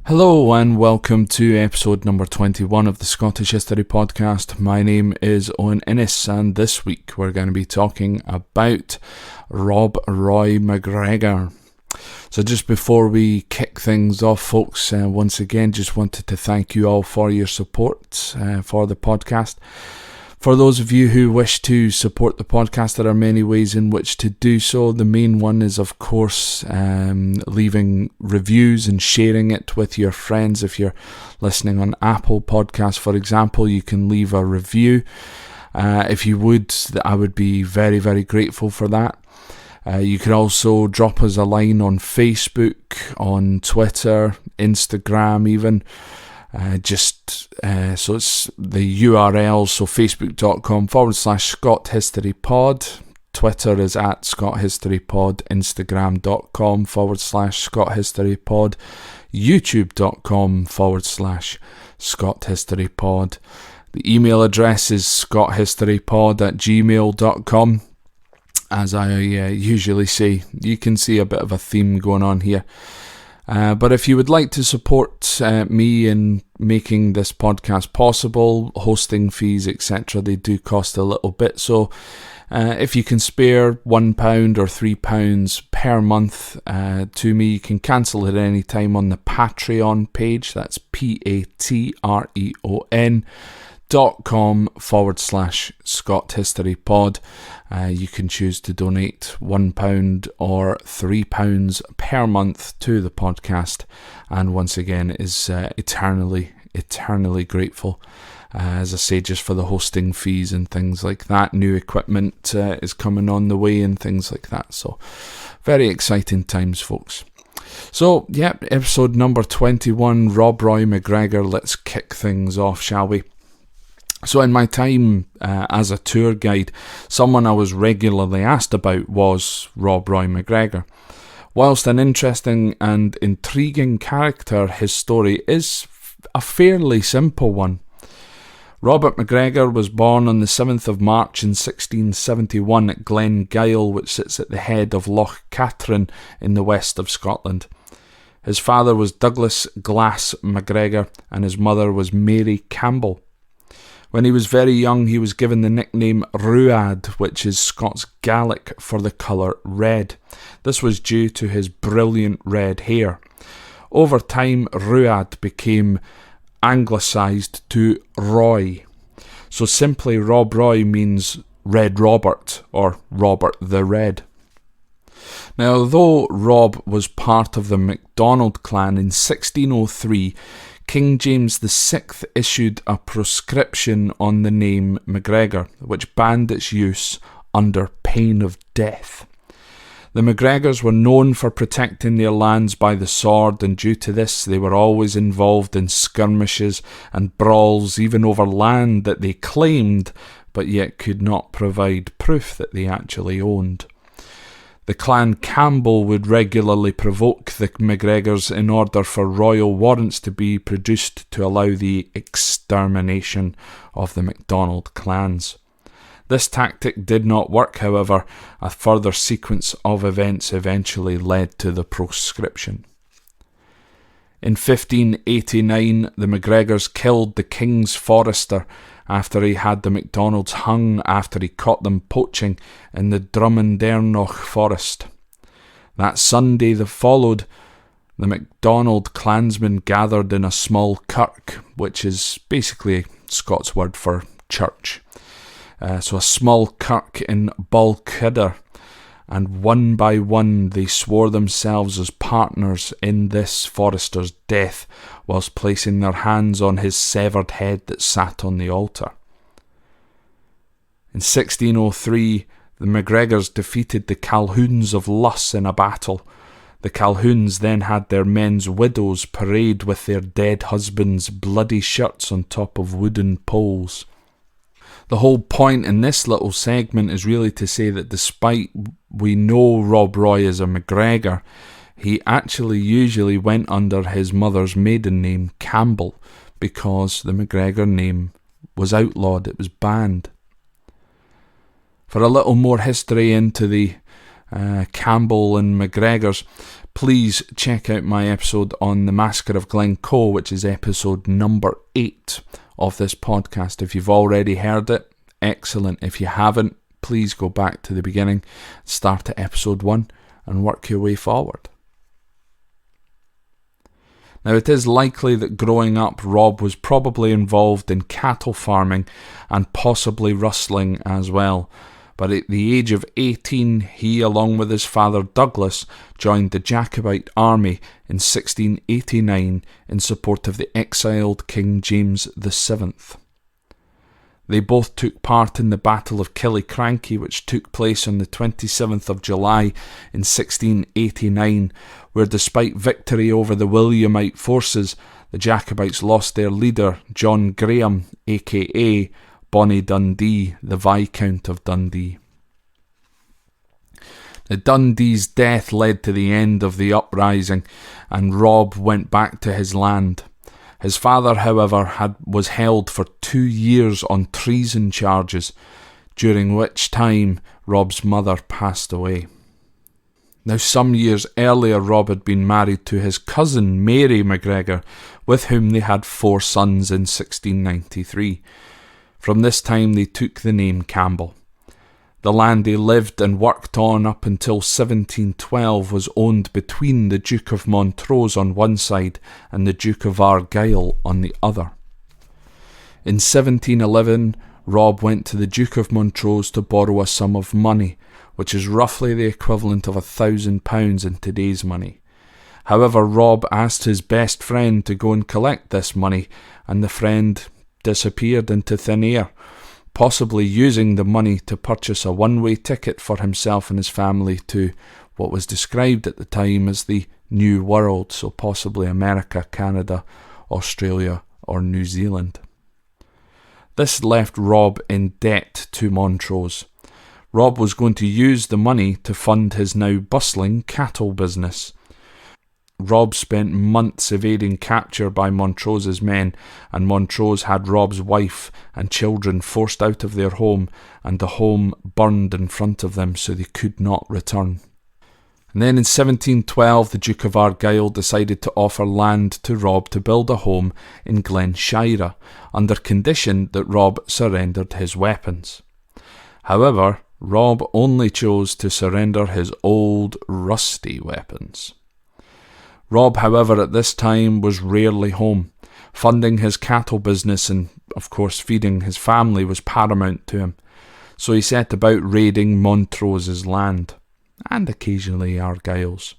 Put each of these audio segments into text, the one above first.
Hello and welcome to episode number 21 of the Scottish History Podcast. My name is Owen and this week we're going to be talking about Rob Roy Mcgregor. So just before we kick things off, folks, once again just wanted to thank you all for your support for the podcast. For those of you who wish to support the podcast, there are many ways in which to do so. The main one is, of course, leaving reviews and sharing it with your friends. If you're listening on Apple Podcasts, for example, you can leave a review. If you would, I would be very, very grateful for that. You can also drop us a line on Facebook, on Twitter, Instagram even. So it's the URL, so facebook.com/ScottHistoryPod, Twitter is at ScottHistoryPod, Instagram.com/ScottHistoryPod, YouTube.com/ScottHistoryPod. The email address is scotthistorypod@gmail.com. As I usually say, you can see a bit of a theme going on here. But if you would like to support me in making this podcast possible, hosting fees, etc., they do cost a little bit. So if you can spare £1 or £3 per month to me, you can cancel at any time on the Patreon page. That's patreon.com/ScottHistoryPod. You can choose to donate £1 or £3 per month to the podcast, and once again is eternally grateful. As I say, just for the hosting fees and things like that. New equipment is coming on the way and things like that. So very exciting times, folks. So, episode number 21, Rob Roy Mcgregor. Let's kick things off, shall we? So in my time as a tour guide, someone I was regularly asked about was Rob Roy Mcgregor. Whilst an interesting and intriguing character, his story is a fairly simple one. Robert Macgregor was born on the 7th of March in 1671 at Glencoe, which sits at the head of Loch Katrine in the west of Scotland. His father was Douglas Glass Macgregor and his mother was Mary Campbell. When he was very young, he was given the nickname Ruad, which is Scots Gaelic for the colour red. This was due to his brilliant red hair. Over time, Ruad became anglicised to Roy. So simply Rob Roy means Red Robert, or Robert the Red. Now, although Rob was part of the MacDonald clan, in 1603, King James VI issued a proscription on the name Macgregor, which banned its use under pain of death. The Macgregors were known for protecting their lands by the sword, and due to this they were always involved in skirmishes and brawls, even over land that they claimed, but yet could not provide proof that they actually owned. The clan Campbell would regularly provoke the Macgregors in order for royal warrants to be produced to allow the extermination of the MacDonald clans. This tactic did not work, however. A further sequence of events eventually led to the proscription. In 1589, the Macgregors killed the king's forester after he had the MacDonalds hung after he caught them poaching in the Drummondernoch forest. That Sunday that followed, the MacDonald clansmen gathered in a small kirk, which is basically Scots word for church. So a small kirk in Balquhidder, and one by one they swore themselves as partners in this forester's death, whilst placing their hands on his severed head that sat on the altar. In 1603, the Macgregors defeated the Calhouns of Luss in a battle. The Calhouns then had their men's widows parade with their dead husbands' bloody shirts on top of wooden poles. The whole point in this little segment is really to say that despite we know Rob Roy as a Macgregor, he actually usually went under his mother's maiden name, Campbell, because the Macgregor name was outlawed, it was banned. For a little more history into the Campbell and McGregors, please check out my episode on the Massacre of Glencoe, which is episode number 8 of this podcast. If you've already heard it, excellent. If you haven't, please go back to the beginning, start at episode 1 and work your way forward. Now, it is likely that growing up, Rob was probably involved in cattle farming and possibly rustling as well. But at the age of 18, he, along with his father Douglas, joined the Jacobite army in 1689 in support of the exiled King James VII. They both took part in the Battle of Killiecrankie, which took place on the 27th of July in 1689, where despite victory over the Williamite forces, the Jacobites lost their leader, John Graham, aka Bonnie Dundee, the Viscount of Dundee. The Dundee's death led to the end of the uprising, and Rob went back to his land. His father, however, was held for 2 years on treason charges, during which time Rob's mother passed away. Now, some years earlier, Rob had been married to his cousin Mary Macgregor, with whom they had 4 sons in 1693. From this time they took the name Campbell. The land they lived and worked on up until 1712 was owned between the Duke of Montrose on one side and the Duke of Argyll on the other. In 1711, Rob went to the Duke of Montrose to borrow a sum of money, which is roughly the equivalent of £1,000 in today's money. However, Rob asked his best friend to go and collect this money, and the friend disappeared into thin air, possibly using the money to purchase a one-way ticket for himself and his family to what was described at the time as the New World, so possibly America, Canada, Australia or New Zealand. This left Rob in debt to Montrose. Rob was going to use the money to fund his now bustling cattle business. Rob spent months evading capture by Montrose's men, and Montrose had Rob's wife and children forced out of their home, and the home burned in front of them so they could not return. And then in 1712, the Duke of Argyll decided to offer land to Rob to build a home in Glenshire, under condition that Rob surrendered his weapons. However, Rob only chose to surrender his old, rusty weapons. Rob, however, at this time was rarely home. Funding his cattle business and, of course, feeding his family was paramount to him, so he set about raiding Montrose's land, and occasionally Argyll's.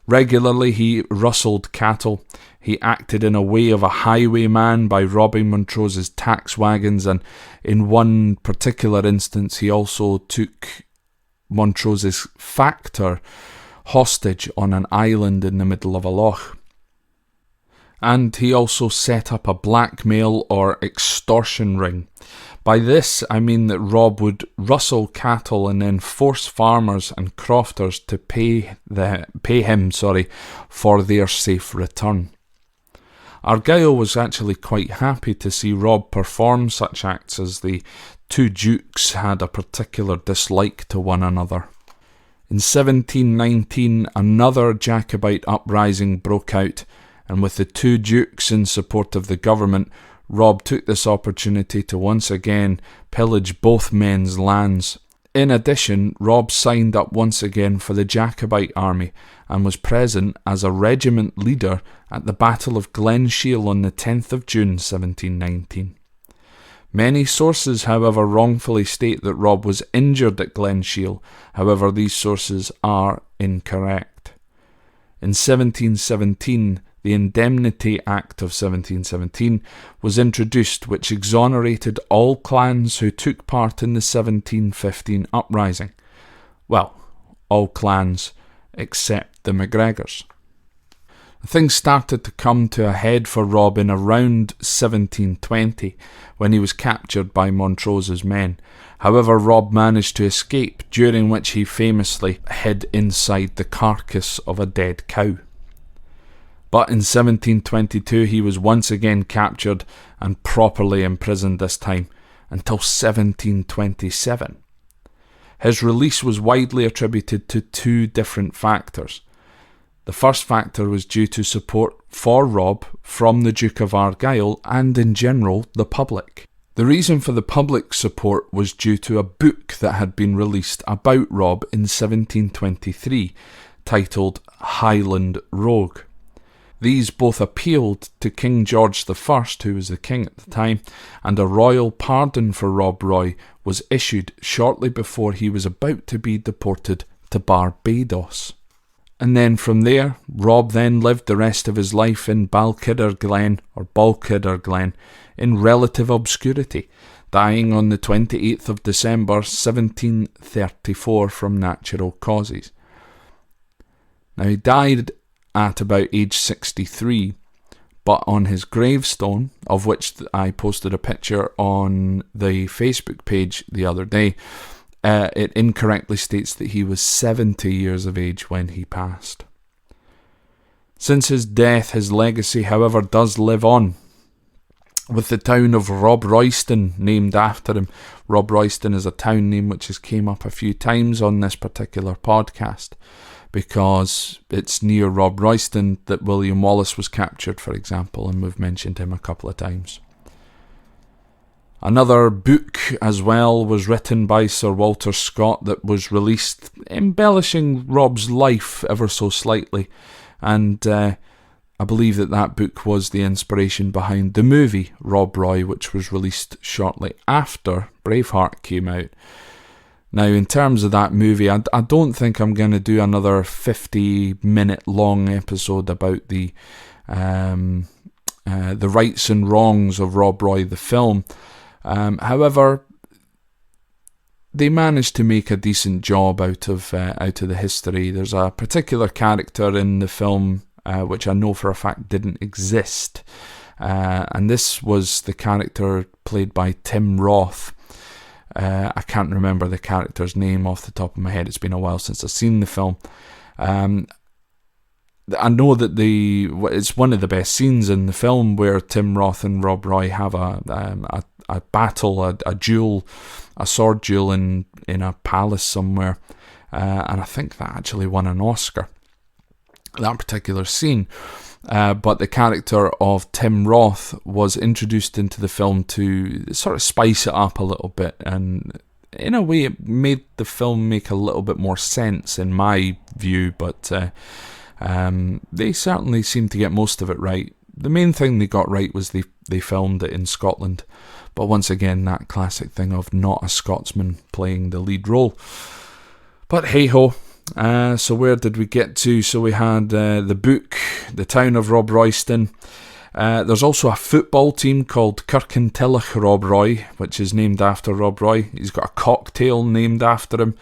Regularly he rustled cattle. He acted in a way of a highwayman by robbing Montrose's tax wagons, and in one particular instance he also took Montrose's factor hostage on an island in the middle of a loch. And he also set up a blackmail or extortion ring. By this I mean that Rob would rustle cattle and then force farmers and crofters to pay him for their safe return. Argyll was actually quite happy to see Rob perform such acts, as the two dukes had a particular dislike to one another. In 1719, another Jacobite uprising broke out, and with the two dukes in support of the government, Rob took this opportunity to once again pillage both men's lands. In addition, Rob signed up once again for the Jacobite army and was present as a regiment leader at the Battle of Glenshiel on the 10th of June 1719. Many sources, however, wrongfully state that Rob was injured at Glenshiel. However, these sources are incorrect. In 1717, the Indemnity Act of 1717 was introduced, which exonerated all clans who took part in the 1715 uprising. Well, all clans except the Macgregors. Things started to come to a head for Rob in around 1720, when he was captured by Montrose's men. However, Rob managed to escape, during which he famously hid inside the carcass of a dead cow. But in 1722 he was once again captured and properly imprisoned this time, until 1727. His release was widely attributed to two different factors. The first factor was due to support for Rob from the Duke of Argyll and, in general, the public. The reason for the public support was due to a book that had been released about Rob in 1723, titled Highland Rogue. These both appealed to King George I, who was the king at the time, and a royal pardon for Rob Roy was issued shortly before he was about to be deported to Barbados. And then from there, Rob then lived the rest of his life in Balquhidder Glen, in relative obscurity, dying on the 28th of December 1734 from natural causes. Now, he died at about age 63, but on his gravestone, of which I posted a picture on the Facebook page the other day, it incorrectly states that he was 70 years of age when he passed. Since his death, his legacy, however, does live on, with the town of Rob Royston named after him. Rob Royston is a town name which has came up a few times on this particular podcast, because it's near Rob Royston that William Wallace was captured, for example, and we've mentioned him a couple of times. Another book as well was written by Sir Walter Scott that was released, embellishing Rob's life ever so slightly, and I believe that book was the inspiration behind the movie Rob Roy, which was released shortly after Braveheart came out. Now, in terms of that movie, I don't think I'm going to do another 50-minute long episode about the rights and wrongs of Rob Roy, the film. However, they managed to make a decent job out of the history. There's a particular character in the film which I know for a fact didn't exist, and this was the character played by Tim Roth. I can't remember the character's name off the top of my head. It's been a while since I've seen the film. I know that it's one of the best scenes in the film where Tim Roth and Rob Roy have a battle, a duel, a sword duel in a palace somewhere, and I think that actually won an Oscar, that particular scene. But the character of Tim Roth was introduced into the film to sort of spice it up a little bit, and in a way it made the film make a little bit more sense in my view, but they certainly seemed to get most of it right. The main thing they got right was they filmed it in Scotland, but once again, that classic thing of not a Scotsman playing the lead role. But hey-ho. So where did we get to? So we had the book, the town of Rob Royston. There's also a football team called Kirkintilloch Rob Roy, which is named after Rob Roy. He's got a cocktail named after him,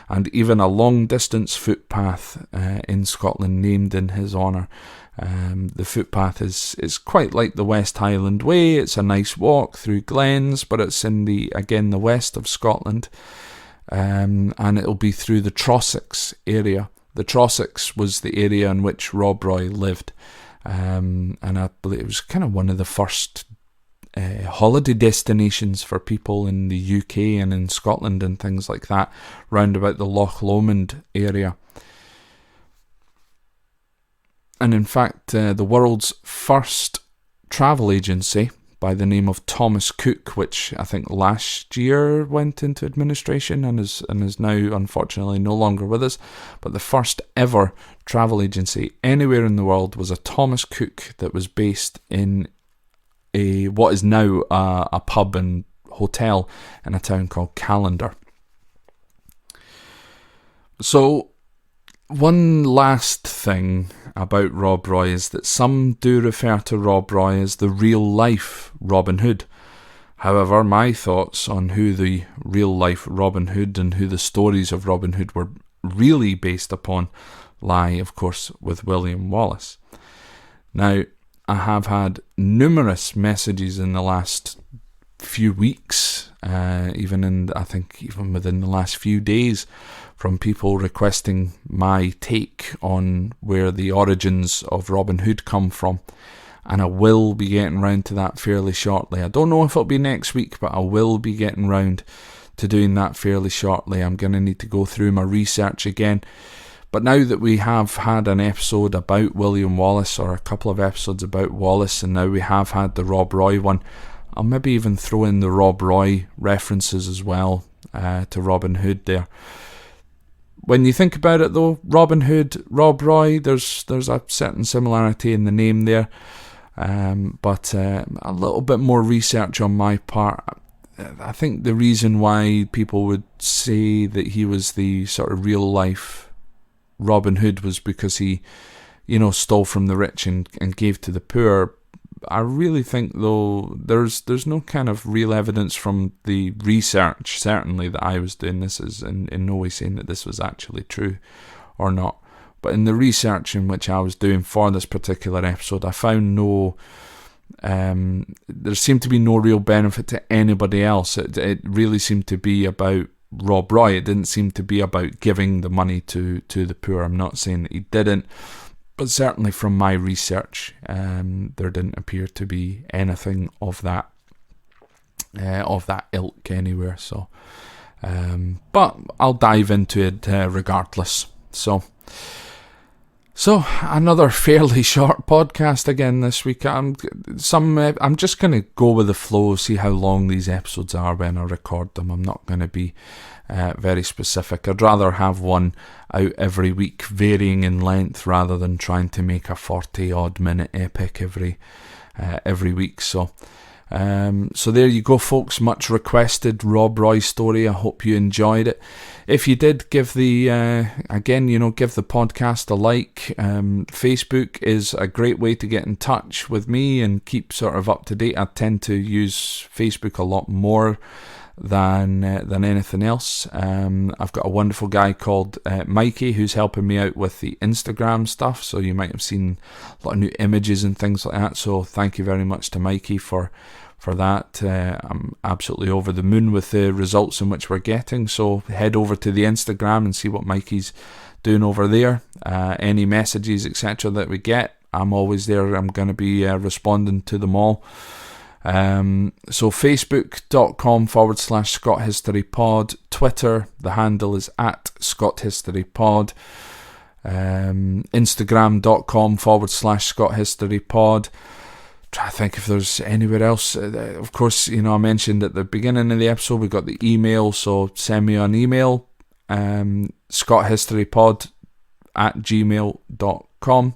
and even a long-distance footpath in Scotland named in his honour. The footpath is quite like the West Highland Way. It's a nice walk through glens, but it's in the west of Scotland. And it'll be through the Trossacs area. The Trossacs was the area in which Rob Roy lived, and I believe it was kind of one of the first holiday destinations for people in the UK and in Scotland and things like that, round about the Loch Lomond area. And in fact, the world's first travel agency, by the name of Thomas Cook, which I think last year went into administration and is now unfortunately no longer with us. But the first ever travel agency anywhere in the world was a Thomas Cook that was based in what is now a pub and hotel in a town called Callander. So one last thing about Rob Roy is that some do refer to Rob Roy as the real-life Robin Hood. However, my thoughts on who the real-life Robin Hood and who the stories of Robin Hood were really based upon lie, of course, with William Wallace. Now, I have had numerous messages in the last few weeks, even within the last few days, from people requesting my take on where the origins of Robin Hood come from, and I will be getting round to that fairly shortly. I don't know if it'll be next week, but I will be getting round to doing that fairly shortly. I'm going to need to go through my research again. But now that we have had an episode about William Wallace, or a couple of episodes about Wallace, and now we have had the Rob Roy one, I'll maybe even throw in the Rob Roy references as well to Robin Hood there. When you think about it though, Robin Hood, Rob Roy, there's a certain similarity in the name there. But a little bit more research on my part. I think the reason why people would say that he was the sort of real life Robin Hood was because he, stole from the rich and gave to the poor. I really think though there's no kind of real evidence from the research, certainly, that I was doing. This is in no way saying that this was actually true or not. But in the research in which I was doing for this particular episode, I found there seemed to be no real benefit to anybody else. It really seemed to be about Rob Roy. It didn't seem to be about giving the money to the poor. I'm not saying that he didn't, but certainly from my research, there didn't appear to be anything of that ilk anywhere. So, but I'll dive into it regardless. So another fairly short podcast again this week. I'm just going to go with the flow, see how long these episodes are when I record them. I'm not going to be very specific. I'd rather have one out every week, varying in length, rather than trying to make a 40-odd minute epic every week. So there you go, folks. Much requested Rob Roy story. I hope you enjoyed it. If you did, give the podcast a like. Facebook is a great way to get in touch with me and keep sort of up to date. I tend to use Facebook a lot more than anything else. I've got a wonderful guy called Mikey who's helping me out with the Instagram stuff. So you might have seen a lot of new images and things like that. So thank you very much to Mikey for that. I'm absolutely over the moon with the results in which we're getting. So head over to the Instagram and see what Mikey's doing over there. Any messages, etc. that we get, I'm always there. I'm going to be responding to them all. So facebook.com/Scott History Pod. Twitter, the handle is @ScottHistoryPod. Instagram.com/Scott History Pod. Try to think if there's anywhere else. Of course, I mentioned at the beginning of the episode we got the email, so send me an email, scotthistorypod@gmail.com.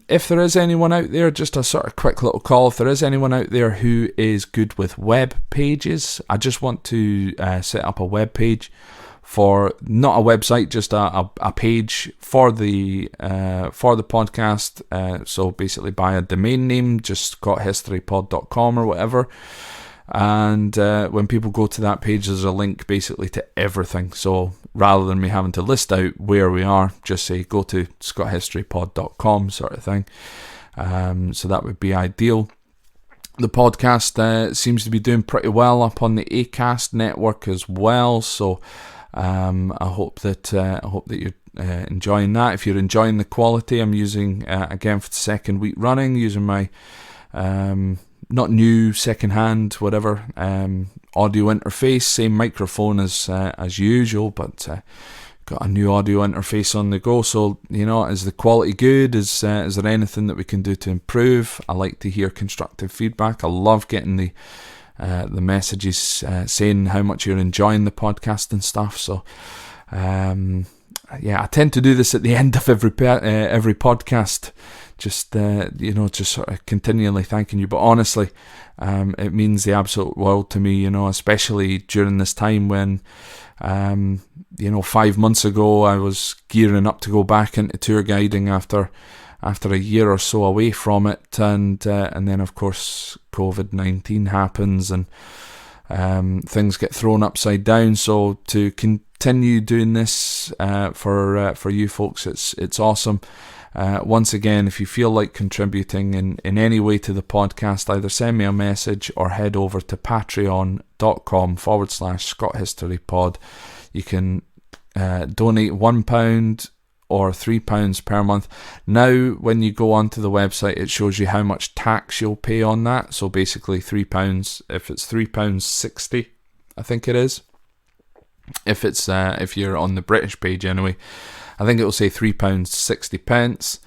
If there is anyone out there, just a sort of quick little call, if there is anyone out there who is good with web pages, I just want to set up a web page for, not a website, just a page for the podcast. So basically buy a domain name, just scotthistorypod.com or whatever. And when people go to that page, there's a link basically to everything. So rather than me having to list out where we are, just say go to scotthistorypod.com sort of thing. So that would be ideal. The podcast seems to be doing pretty well up on the Acast network as well. So I hope that you're enjoying that. If you're enjoying the quality, I'm using again for the second week running, using my not new, second-hand, whatever, audio interface, same microphone as usual, but got a new audio interface on the go. So, is the quality good? Is there anything that we can do to improve? I like to hear constructive feedback. I love getting the messages saying how much you're enjoying the podcast and stuff. So, I tend to do this at the end of every podcast. Just sort of continually thanking you. But honestly, it means the absolute world to me, especially during this time when, 5 months ago I was gearing up to go back into tour guiding after a year or so away from it. And then, of course, COVID-19 happens and things get thrown upside down. So to continue doing this for you folks, it's awesome. Once again, if you feel like contributing in any way to the podcast, either send me a message or head over to patreon.com/ScottHistoryPod. You can donate £1 or £3 per month. Now, when you go onto the website, it shows you how much tax you'll pay on that. So basically £3, if it's £3.60 I think it is. If you're on the British page anyway, I think it will say £3.60,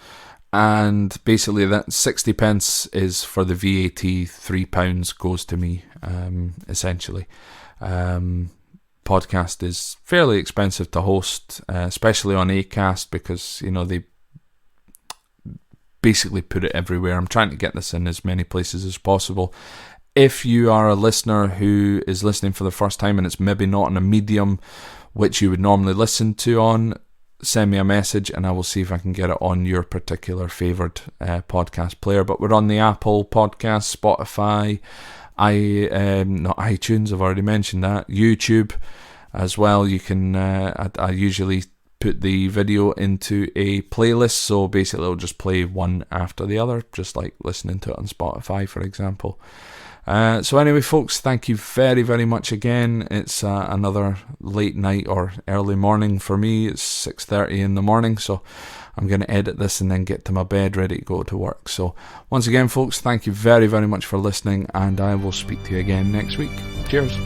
and basically that 60p is for the VAT. £3 goes to me, essentially. Podcast is fairly expensive to host, especially on Acast, because they basically put it everywhere. I'm trying to get this in as many places as possible. If you are a listener who is listening for the first time and it's maybe not on a medium which you would normally listen to on, send me a message and I will see if I can get it on your particular favoured podcast player. But we're on the Apple Podcast, Spotify, not iTunes, I've already mentioned that, YouTube as well. You can, I usually put the video into a playlist, so basically it'll just play one after the other, just like listening to it on Spotify, for example. So anyway, folks, thank you very, very much again. It's another late night or early morning for me. It's 6:30 in the morning, so I'm going to edit this and then get to my bed ready to go to work. So once again, folks, thank you very, very much for listening, and I will speak to you again next week. Cheers.